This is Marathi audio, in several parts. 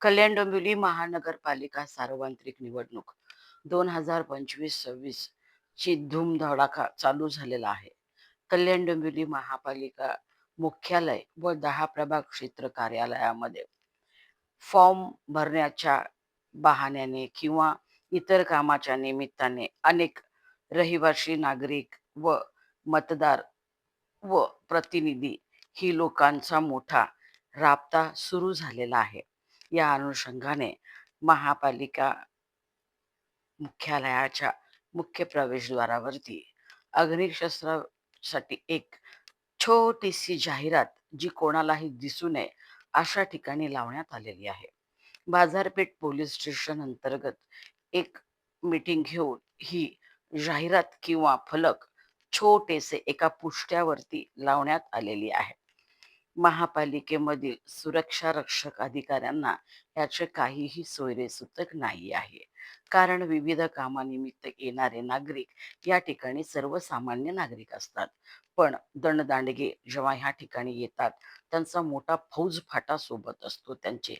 कल्याण डोंबिवली महानगरपालिका सार्वत्रिक निवडणूक 2025-26 ची धूमधडाका चालू झालेला आहे. कल्याण डोंबिवली महापालिका मुख्यालय व 10 प्रभाग क्षेत्र कार्यालयामध्ये फॉर्म भरण्याच्या बहाण्याने किंवा इतर कामाच्या निमित्ताने अनेक रहिवासी नागरिक व मतदार व प्रतिनिधी ही लोकांचा मोठा राबता सुरू झालेला आहे. या अनुषंगाने महापालिका मुख्यालयाच्या मुख्य प्रवेशद्वारावरती अग्निशस्त्रासाठी एक छोटीशी जाहिरात जी कोणालाही दिसू नये अशा ठिकाणी लावण्यात आलेली आहे. बाजारपेठ पोलीस स्टेशन अंतर्गत एक मीटिंग घेऊन ही जाहिरात किंवा फलक छोटेसे एका पुष्ट्यावरती लावण्यात आलेली आहे. महापालिकेमधील सुरक्षा रक्षक अधिकाऱ्यांना याचे काहीही सोयरेसूतक नाही आहे. कारण विविध कामानिमित्त येणारे नागरिक या ठिकाणी सर्वसामान्य नागरिक असतात. पण दणदांडगे जेव्हा ह्या ठिकाणी येतात त्यांचा मोठा फौजफाटा सोबत असतो. त्यांचे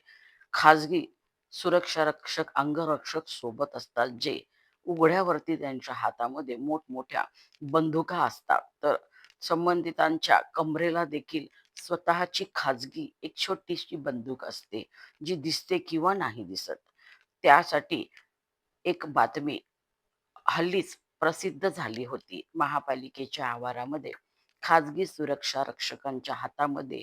खाजगी सुरक्षा रक्षक अंगरक्षक सोबत असतात, जे उघड्यावरती त्यांच्या हातामध्ये मोठमोठ्या बंदुका असतात. तर संबंधितांच्या कमरेला देखील स्वतःची खाजगी एक छोटीशी बंदूक असते, जी दिसते किंवा नाही दिसत. त्यासाठी एक बातमी हल्लीच प्रसिद्ध झाली होती. महापालिकेच्या आवारामध्ये खाजगी सुरक्षा रक्षकांच्या हातामध्ये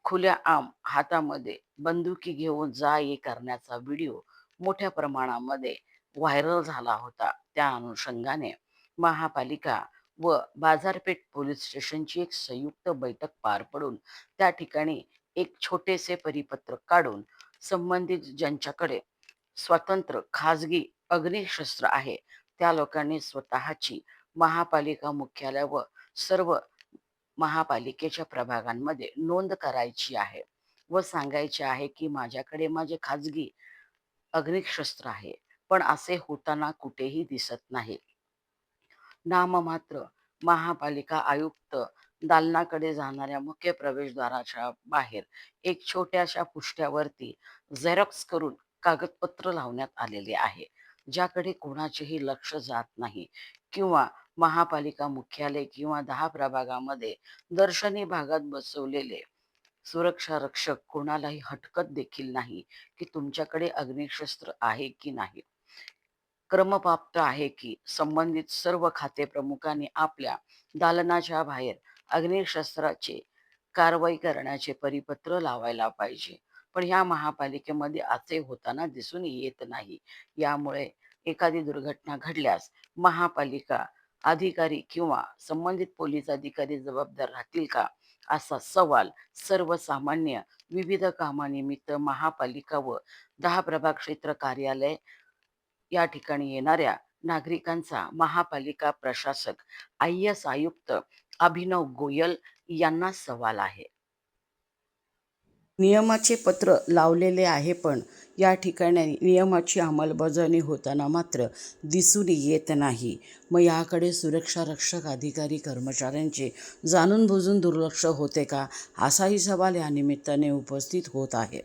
खुल्या आम हातामध्ये बंदुकी घेऊन जा ये करण्याचा व्हिडिओ मोठ्या प्रमाणामध्ये व्हायरल झाला होता. त्या अनुषंगाने महापालिका व बाजारपेठ पोलीस स्टेशनची एक संयुक्त बैठक पार पडून त्या ठिकाणी एक छोटेसे परिपत्रक काढून संबंधित ज्यांच्याकडे स्वतंत्र खाजगी अग्निशस्त्र आहे त्या लोकांनी स्वतःची महापालिका मुख्यालय व सर्व महापालिकेच्या प्रभागांमध्ये नोंद करायची आहे व सांगायचे आहे की माझ्याकडे माझे खाजगी अग्निशस्त्र आहे, पण असे होताना कुठेही दिसत नाही. नाममात्र महापालिका आयुक्त दालनाकडे जाणाऱ्या मुख्य प्रवेशद्वाराच्या बाहेर एक छोट्याशा पुष्ट्यावरती झेरॉक्स करून कागदपत्र लावण्यात आलेले आहे, ज्याकडे कोणाचेही लक्ष जात नाही. किंवा महापालिका मुख्यालय किंवा 10 प्रभागामध्ये दर्शनी भागात बसवलेले सुरक्षा रक्षक कोणालाही हटकत देखील नाही की तुमच्याकडे अग्निशस्त्र आहे की नाही. क्रमप्राप्त आहे की संबंधित सर्व खाते प्रमुखांनी आपल्या दालनाच्या बाहेर अग्निशस्त्राचे कारवाई करण्याचे परिपत्र लावायला पाहिजे. पण ह्या महापालिकेमध्ये असे होताना दिसून येत नाही. यामुळे एखादी दुर्घटना घडल्यास महापालिका अधिकारी किंवा संबंधित पोलीस अधिकारी जबाबदार राहतील का, असा सवाल सर्वसामान्य विविध कामानिमित्त महापालिका व 10 प्रभाग क्षेत्र कार्यालय या ठिकाणी येणाऱ्या नागरिकांचा महापालिका प्रशासक IAS आयुक्त अभिनव गोयल यांना सवाल आहे. नियमाचे पत्र लावलेले आहे, पण या ठिकाणी नियमाची अंमलबजावणी होताना मात्र दिसून येत नाही. मग याकडे सुरक्षा रक्षक अधिकारी कर्मचाऱ्यांचे जाणून बुजून दुर्लक्ष होते का, असाही सवाल या निमित्ताने उपस्थित होत आहे.